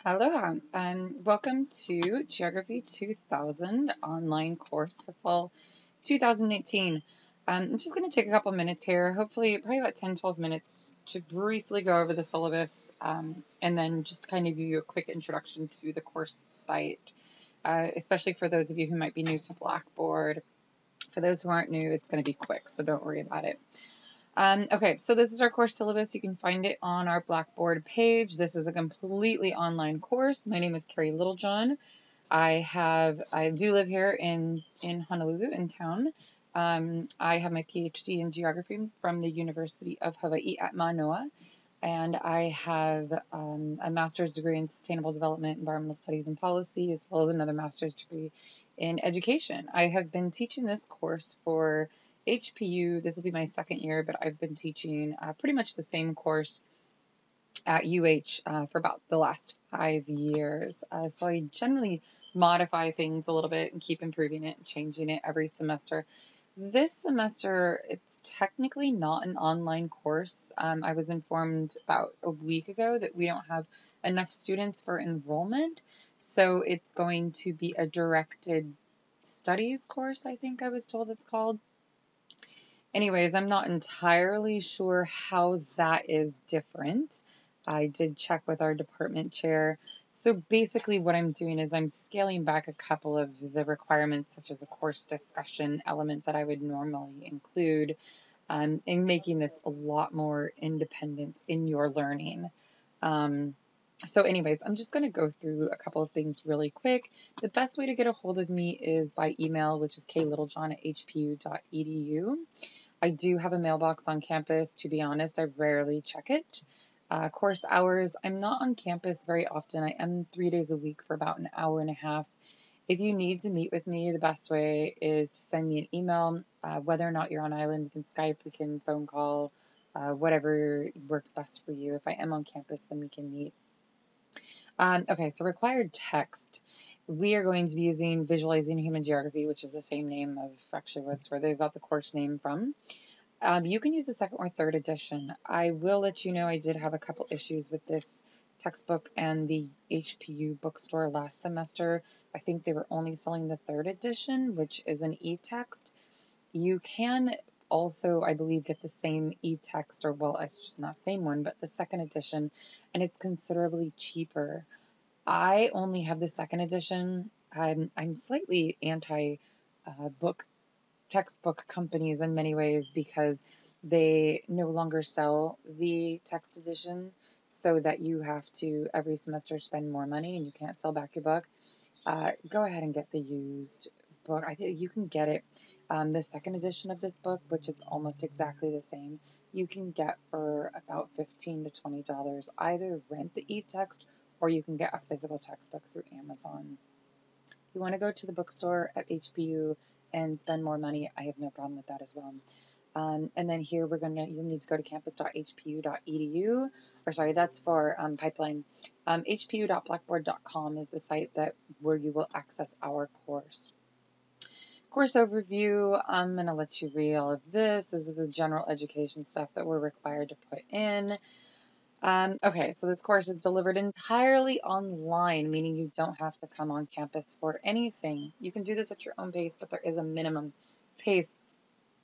Aloha, and welcome to Geography 2000 online course for fall 2018. I'm just going to take a couple minutes here, hopefully probably about 10-12 minutes to briefly go over the syllabus and then just kind of give you a quick introduction to the course site, especially for those of you who might be new to Blackboard. For those who aren't new, it's going to be quick, so don't worry about it. Okay, so this is our course syllabus. You can find it on our Blackboard page. This is a completely online course. My name is Carrie Littlejohn. I do live here in Honolulu, in town. I have my PhD in geography from the University of Hawaii at Manoa, and I have a master's degree in sustainable development, environmental studies, and policy, as well as another master's degree in education. I have been teaching this course for HPU. This will be my second year, but I've been teaching pretty much the same course at for about the last 5 years. So I generally modify things a little bit and keep improving it and changing it every semester. This semester, it's technically not an online course. I was informed about a week ago that we don't have enough students for enrollment, so it's going to be a directed studies course, I think I was told it's called. Anyways, I'm not entirely sure how that is different. I did check with our department chair. So basically what I'm doing is I'm scaling back a couple of the requirements, such as a course discussion element that I would normally include, and making this a lot more independent in your learning. So anyways, I'm just going to go through a couple of things really quick. The best way to get a hold of me is by email, which is klittlejohn@hpu.edu. I do have a mailbox on campus. To be honest, I rarely check it. Course hours, I'm not on campus very often. I am 3 days a week for about an hour and a half. If you need to meet with me, the best way is to send me an email. Whether or not you're on island, we can Skype, we can phone call, whatever works best for you. If I am on campus, then we can meet. Okay, so required text. We are going to be using Visualizing Human Geography, which is the same name of actually where they've got the course name from. You can use the second or third edition. I will let you know I did have a couple issues with this textbook and the HPU bookstore last semester. I think they were only selling the third edition, which is an e-text. You can also, I believe, get the same e-text, or well, it's just not the same one, but the second edition, and it's considerably cheaper. I only have the second edition. I'm slightly anti book textbook companies in many ways because they no longer sell the text edition, so that you have to every semester spend more money and you can't sell back your book. Go ahead and get the used book. I think you can get it, the second edition of this book, which it's almost exactly the same, you can get for about $15 to $20. Either rent the e-text or you can get a physical textbook through Amazon. If you want to go to the bookstore at HPU and spend more money, I have no problem with that as well. And then here you'll need to go to campus.hpu.edu, or sorry, that's for Pipeline. hpu.blackboard.com is the site where you will access our course. Course overview, I'm going to let you read all of this. This is the general education stuff that we're required to put in. Okay, so this course is delivered entirely online, meaning you don't have to come on campus for anything. You can do this at your own pace, but there is a minimum pace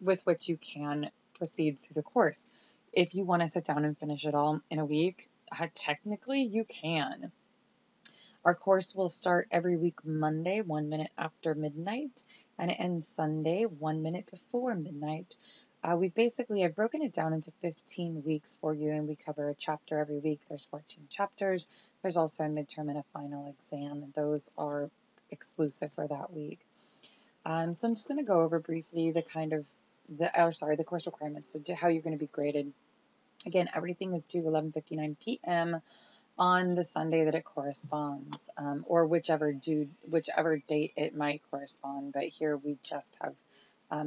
with which you can proceed through the course. If you want to sit down and finish it all in a week, technically you can. Our course will start every week Monday, 1 minute after midnight, and it ends Sunday, 1 minute before midnight. I've broken it down into 15 weeks for you, and we cover a chapter every week. There's 14 chapters. There's also a midterm and a final exam, and those are exclusive for that week. So I'm just going to go over briefly the course requirements, so how you're going to be graded. Again, everything is due 11:59 p.m. on the Sunday that it corresponds, or whichever date it might correspond, but here we just have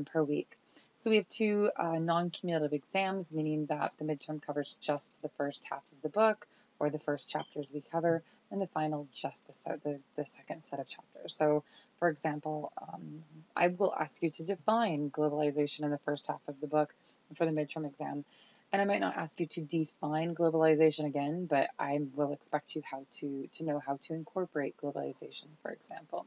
per week. So we have two non-cumulative exams, meaning that the midterm covers just the first half of the book or the first chapters we cover, and the final just the second set of chapters. So, for example, I will ask you to define globalization in the first half of the book for the midterm exam. And I might not ask you to define globalization again, but I will expect you to know how to incorporate globalization, for example.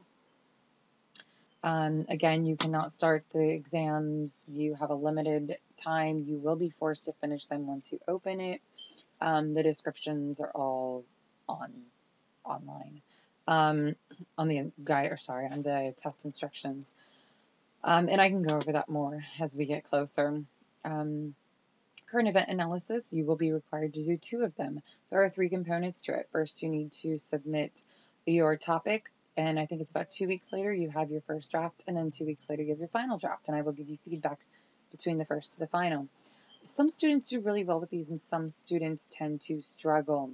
Again, you cannot start the exams. You have a limited time. You will be forced to finish them once you open it. The descriptions are all online on the guide, or sorry, on the test instructions. And I can go over that more as we get closer. Current event analysis, you will be required to do 2 of them. There are 3 components to it. First, you need to submit your topic, and I think it's about 2 weeks later you have your first draft, and then 2 weeks later you have your final draft, and I will give you feedback between the first to the final. Some students do really well with these, and some students tend to struggle.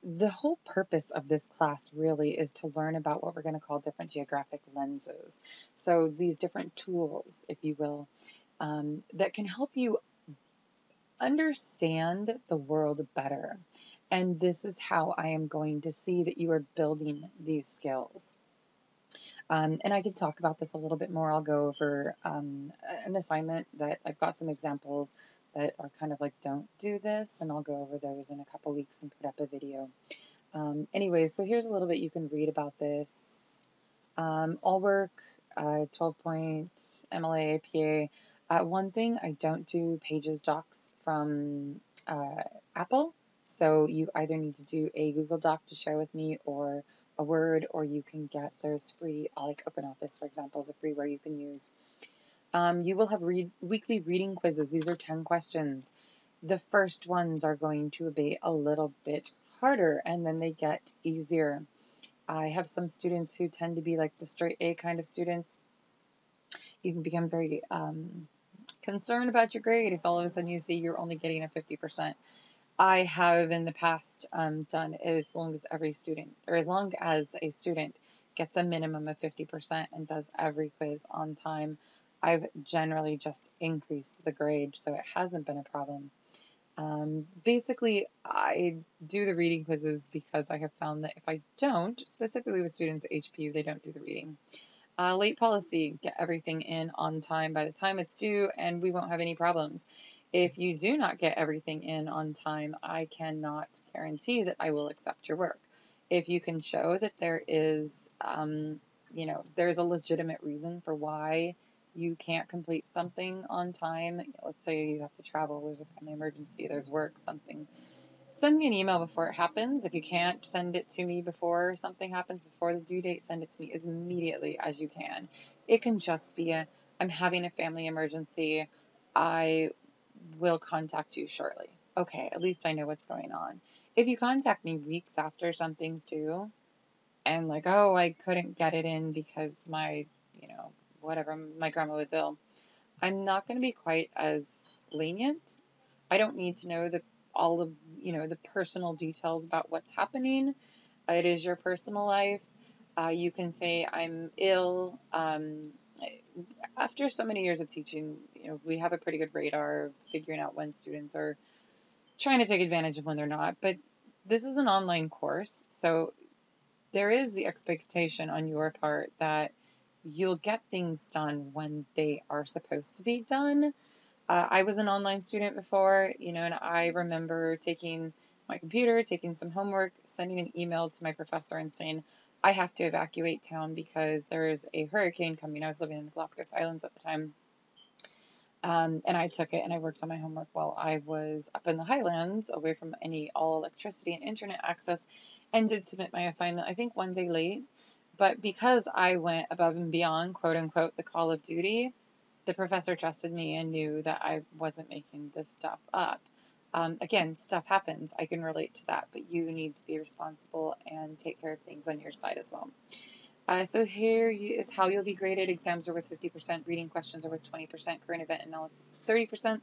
The whole purpose of this class really is to learn about what we're going to call different geographic lenses. So these different tools, if you will, that can help you understand the world better. And this is how I am going to see that you are building these skills. And I can talk about this a little bit more. I'll go over an assignment that I've got some examples that are kind of like, don't do this, and I'll go over those in a couple weeks and put up a video. Anyways, so here's a little bit you can read about this. All work, 12-point MLA APA. One thing, I don't do Pages docs from Apple. So you either need to do a Google Doc to share with me, or a Word, or you can get, there's free, like OpenOffice, for example, is a freeware you can use. You will have weekly reading quizzes. These are 10 questions. The first ones are going to be a little bit harder, and then they get easier. I have some students who tend to be like the straight A kind of students. You can become very concerned about your grade if all of a sudden you see you're only getting a 50%. I have in the past done as long as every student, or as long as a student gets a minimum of 50% and does every quiz on time, I've generally just increased the grade, so it hasn't been a problem. Basically, I do the reading quizzes because I have found that if I don't, specifically with students at HPU, they don't do the reading. Late policy, get everything in on time by the time it's due, and we won't have any problems. If you do not get everything in on time, I cannot guarantee that I will accept your work. If you can show that there is, there's a legitimate reason for why you can't complete something on time. Let's say you have to travel, there's a family emergency, there's work, something. Send me an email before it happens. If you can't send it to me before something happens, before the due date, send it to me as immediately as you can. It can just be I'm having a family emergency. I will contact you shortly. Okay, at least I know what's going on. If you contact me weeks after something's due, and like, oh, I couldn't get it in because my grandma was ill, I'm not going to be quite as lenient. I don't need to know all of the personal details about what's happening. It is your personal life. You can say I'm ill. After so many years of teaching, we have a pretty good radar of figuring out when students are trying to take advantage of when they're not. But this is an online course, so there is the expectation on your part that you'll get things done when they are supposed to be done. I was an online student before, and I remember taking my computer, taking some homework, sending an email to my professor and saying, I have to evacuate town because there's a hurricane coming. I was living in the Galapagos Islands at the time. And I took it and I worked on my homework while I was up in the highlands, away from all electricity and internet access, and did submit my assignment, I think, one day late. But because I went above and beyond, quote unquote, the call of duty, the professor trusted me and knew that I wasn't making this stuff up. Again, stuff happens. I can relate to that, but you need to be responsible and take care of things on your side as well. So here is how you'll be graded. Exams are worth 50%, reading questions are worth 20%, current event analysis 30%.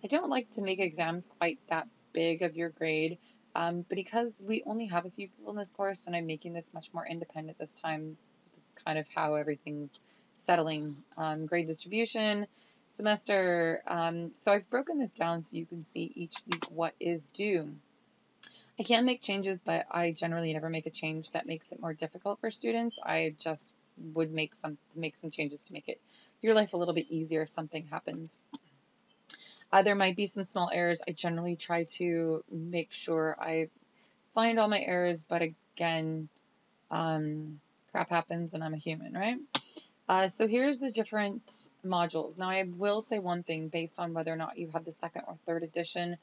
I don't like to make exams quite that big of your grade, but because we only have a few people in this course and I'm making this much more independent this time, this kind of how everything's settling. Grade distribution, semester. So I've broken this down so you can see each week what is due. I can make changes, but I generally never make a change that makes it more difficult for students. I just would make some changes to make it your life a little bit easier if something happens. There might be some small errors. I generally try to make sure I find all my errors, but again, crap happens and I'm a human, right? So here's the different modules. Now I will say one thing based on whether or not you have the second or third edition.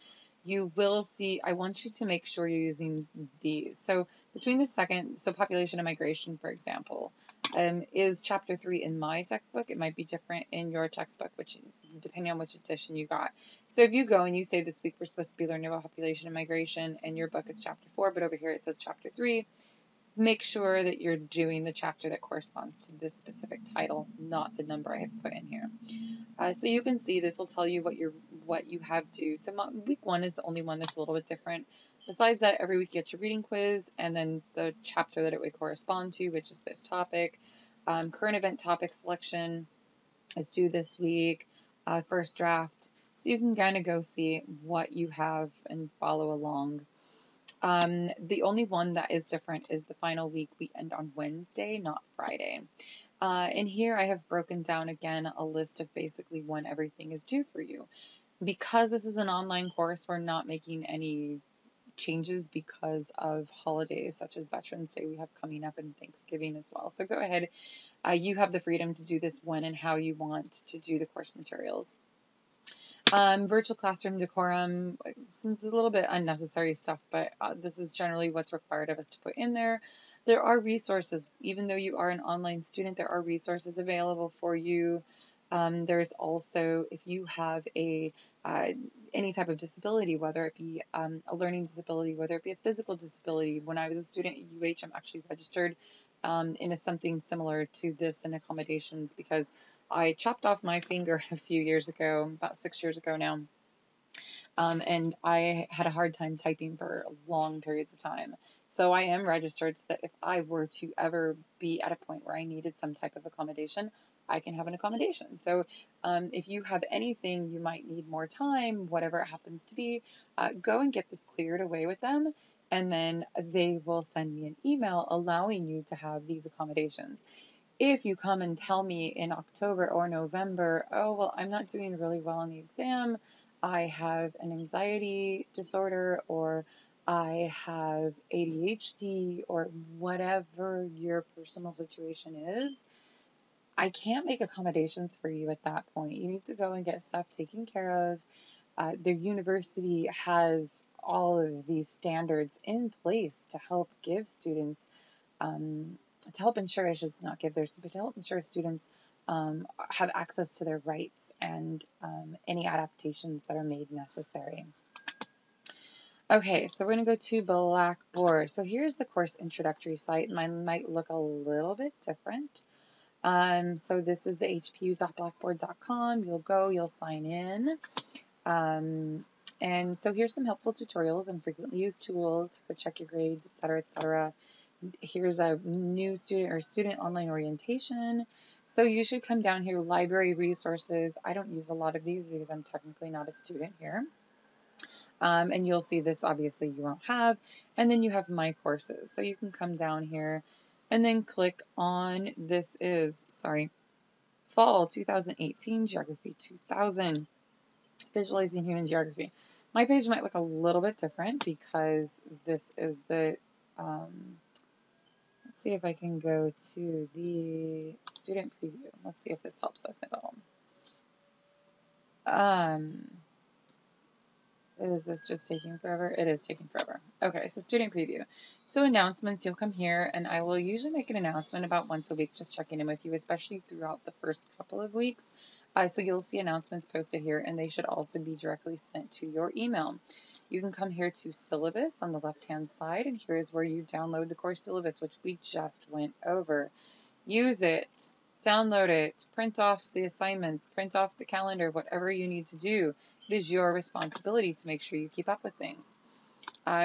You will see, I want you to make sure you're using these. So between the second, so population and migration, for example, is chapter 3 in my textbook. It might be different in your textbook, which depending on which edition you got. So if you go and you say this week we're supposed to be learning about population and migration, and your book is chapter 4, but over here it says chapter 3, make sure that you're doing the chapter that corresponds to this specific title, not the number I have put in here. So you can see this will tell you what you have due. So week 1 is the only one that's a little bit different. Besides that, every week you get your reading quiz and then the chapter that it would correspond to, which is this topic. Current event topic selection is due this week. First draft. So you can kind of go see what you have and follow along. The only one that is different is the final week. We end on Wednesday, not Friday. And here I have broken down again a list of basically when everything is due for you. Because this is an online course, we're not making any changes because of holidays such as Veterans Day we have coming up and Thanksgiving as well. So go ahead. You have the freedom to do this when and how you want to do the course materials. Virtual classroom decorum, it's a little bit unnecessary stuff, but this is generally what's required of us to put in there. There are resources, even though you are an online student, there are resources available for you. There's also, if you have any type of disability, whether it be a learning disability, whether it be a physical disability. When I was a student at UH, I'm actually registered in something similar to this in accommodations because I chopped off my finger a few years ago, about 6 years ago now. And I had a hard time typing for long periods of time. So I am registered so that if I were to ever be at a point where I needed some type of accommodation, I can have an accommodation. So if you have anything, you might need more time, whatever it happens to be, go and get this cleared away with them. And then they will send me an email allowing you to have these accommodations. If you come and tell me in October or November, oh, well, I'm not doing really well on the exam, I have an anxiety disorder, or I have ADHD, or whatever your personal situation is, I can't make accommodations for you at that point. You need to go and get stuff taken care of. The university has all of these standards in place to help give students to help ensure, I should not give theirs, but to help ensure students have access to their rights and any adaptations that are made necessary. Okay, so we're going to go to Blackboard. So here's the course introductory site. Mine might look a little bit different. So this is the hpu.blackboard.com. You'll go, you'll sign in. And so here's some helpful tutorials and frequently used tools for check your grades, etc., etc. Here's a new student or student online orientation. So you should come down here, library resources. I don't use a lot of these because I'm technically not a student here. And you'll see this, obviously you won't have. And then you have my courses. So you can come down here and then click on, this is, Fall 2018 Geography 2000. Visualizing Human Geography. My page might look a little bit different because this is the, let's see if I can go to the student preview. Let's see if this helps us at all. Is this just taking forever? It is taking forever. Okay, so student preview. So announcements, you'll come here and I will usually make an announcement about once a week, just checking in with you, especially throughout the first couple of weeks. So you'll see announcements posted here and they should also be directly sent to your email. You can come here to syllabus on the left-hand side and here is where you download the course syllabus, which we just went over. Use it. Download it, print off the assignments, print off the calendar, whatever you need to do. It is your responsibility to make sure you keep up with things.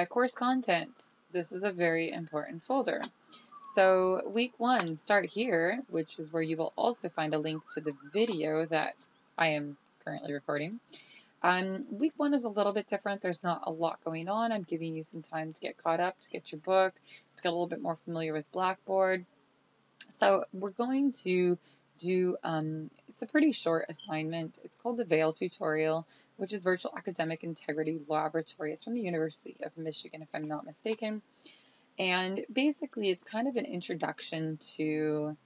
Course content. This is a very important folder. So week 1, start here, which is where you will also find a link to the video that I am currently recording. Week 1 is a little bit different. There's not a lot going on. I'm giving you some time to get caught up, to get your book, to get a little bit more familiar with Blackboard. So we're going to do, it's a pretty short assignment. It's called the VAIL tutorial, which is Virtual Academic Integrity Laboratory. It's from the University of Michigan, if I'm not mistaken. And basically, it's kind of an introduction to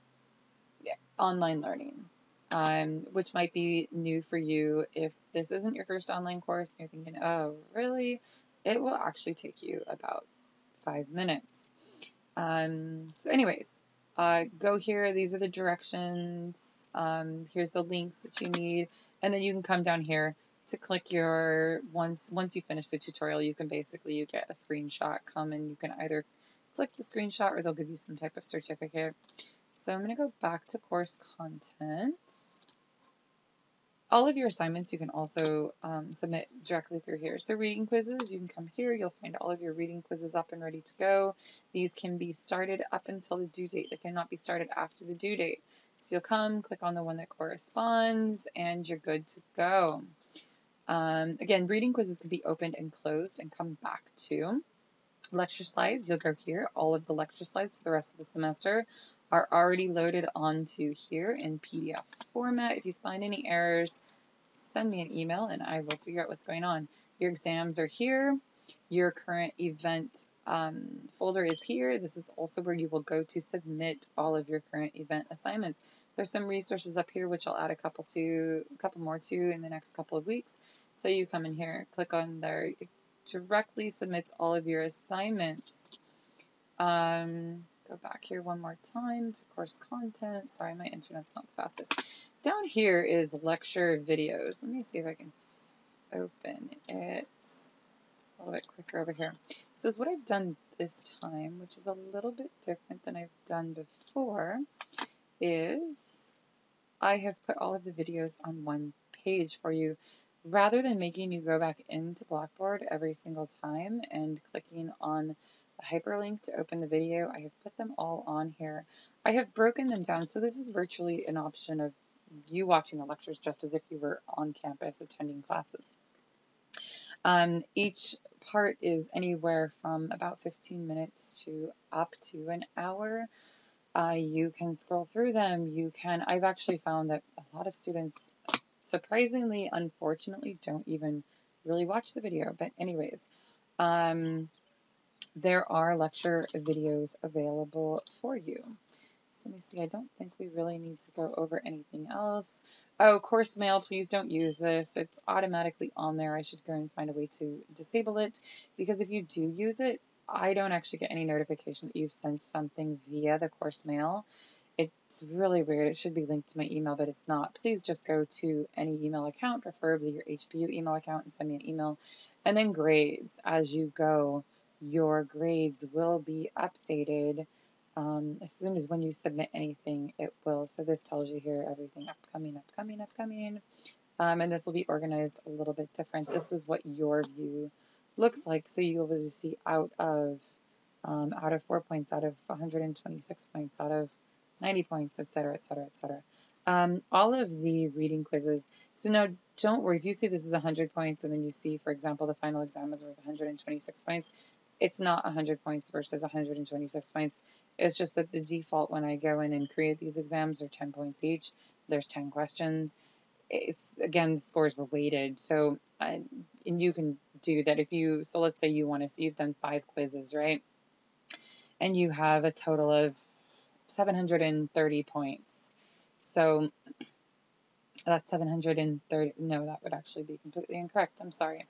online learning, which might be new for you if this isn't your first online course and you're thinking, oh, really? It will actually take you about 5 minutes. So anyways, go here. These are the directions. Here's the links that you need. And then you can come down here to click your, once you finish the tutorial, you get a screenshot. Come and you can either click the screenshot or they'll give you some type of certificate. So I'm going to go back to course content. All of your assignments you can also submit directly through here. So reading quizzes, you can come here. You'll find all of your reading quizzes up and ready to go. These can be started up until the due date. They cannot be started after the due date. So you'll come, click on the one that corresponds, and you're good to go. Again, reading quizzes can be opened and closed and come back to. Lecture slides, you'll go here. All of the lecture slides for the rest of the semester are already loaded onto here in PDF format. If you find any errors, send me an email and I will figure out what's going on. Your exams are here. Your current event folder is here. This is also where you will go to submit all of your current event assignments. There's some resources up here which I'll add a couple more to in the next couple of weeks. So you come in here, click on there. Directly submits all of your assignments. Go back here one more time to course content. Sorry, my internet's not the fastest. Down here is lecture videos. Let me see if I can open it a little bit quicker over here. So what I've done this time, which is a little bit different than I've done before, is I have put all of the videos on one page for you. Rather than making you go back into Blackboard every single time and clicking on the hyperlink to open the video, I have put them all on here. I have broken them down, so this is virtually an option of you watching the lectures just as if you were on campus attending classes. Each part is anywhere from about 15 minutes to up to an hour. You can scroll through them. I've actually found that a lot of students, surprisingly, unfortunately, don't even really watch the video. But anyways, there are lecture videos available for you. So let me see, I don't think we really need to go over anything else. Oh, course mail, please don't use this. It's automatically on there. I should go and find a way to disable it, because if you do use it, I don't actually get any notification that you've sent something via the course mail. It's really weird. It should be linked to my email, but it's not. Please just go to any email account, preferably your HBU email account, and send me an email. And then grades. As you go, your grades will be updated. As soon as when you submit anything, it will. So this tells you here everything upcoming. And this will be organized a little bit different. This is what your view looks like. So you'll be able to see out of 4 points, out of 126 points, out of 90 points, etc., etc., etc. All of the reading quizzes. So now don't worry if you see this is 100 points and then you see, for example, the final exam is worth 126 points. It's not 100 points versus 126 points. It's just that the default when I go in and create these exams are 10 points each. There's 10 questions. It's, again, the scores were weighted. So, and you can do that if you, so let's say you want to see, you've done 5 quizzes, right? And you have a total of 730 points. So that's 730, no, that would actually be completely incorrect. I'm sorry.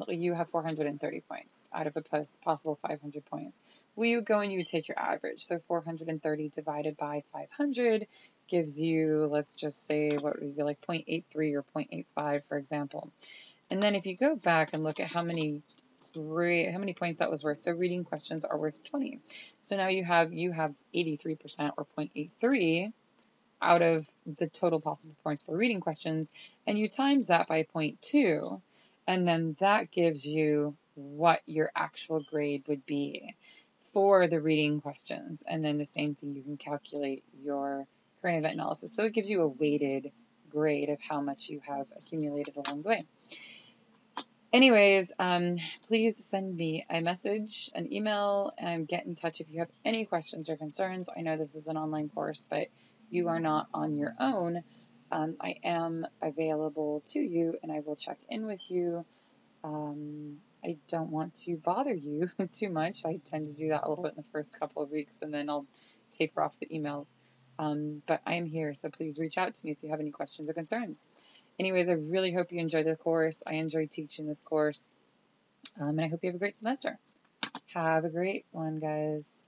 You have 430 points out of a possible 500 points. Well, you go and you take your average. So 430 divided by 500 gives you, let's just say, what would be like 0.83 or 0.85, for example. And then if you go back and look at how many points that was worth. So reading questions are worth 20. So now you have 83% or 0.83 out of the total possible points for reading questions, and you times that by 0.2, and then that gives you what your actual grade would be for the reading questions. And then the same thing, you can calculate your current event analysis. So it gives you a weighted grade of how much you have accumulated along the way. Anyways, please send me a message, an email, and get in touch if you have any questions or concerns. I know this is an online course, but you are not on your own. I am available to you, and I will check in with you. I don't want to bother you too much. I tend to do that a little bit in the first couple of weeks, and then I'll taper off the emails. But I am here, so please reach out to me if you have any questions or concerns. Anyways, I really hope you enjoy the course. I enjoy teaching this course, and I hope you have a great semester. Have a great one, guys.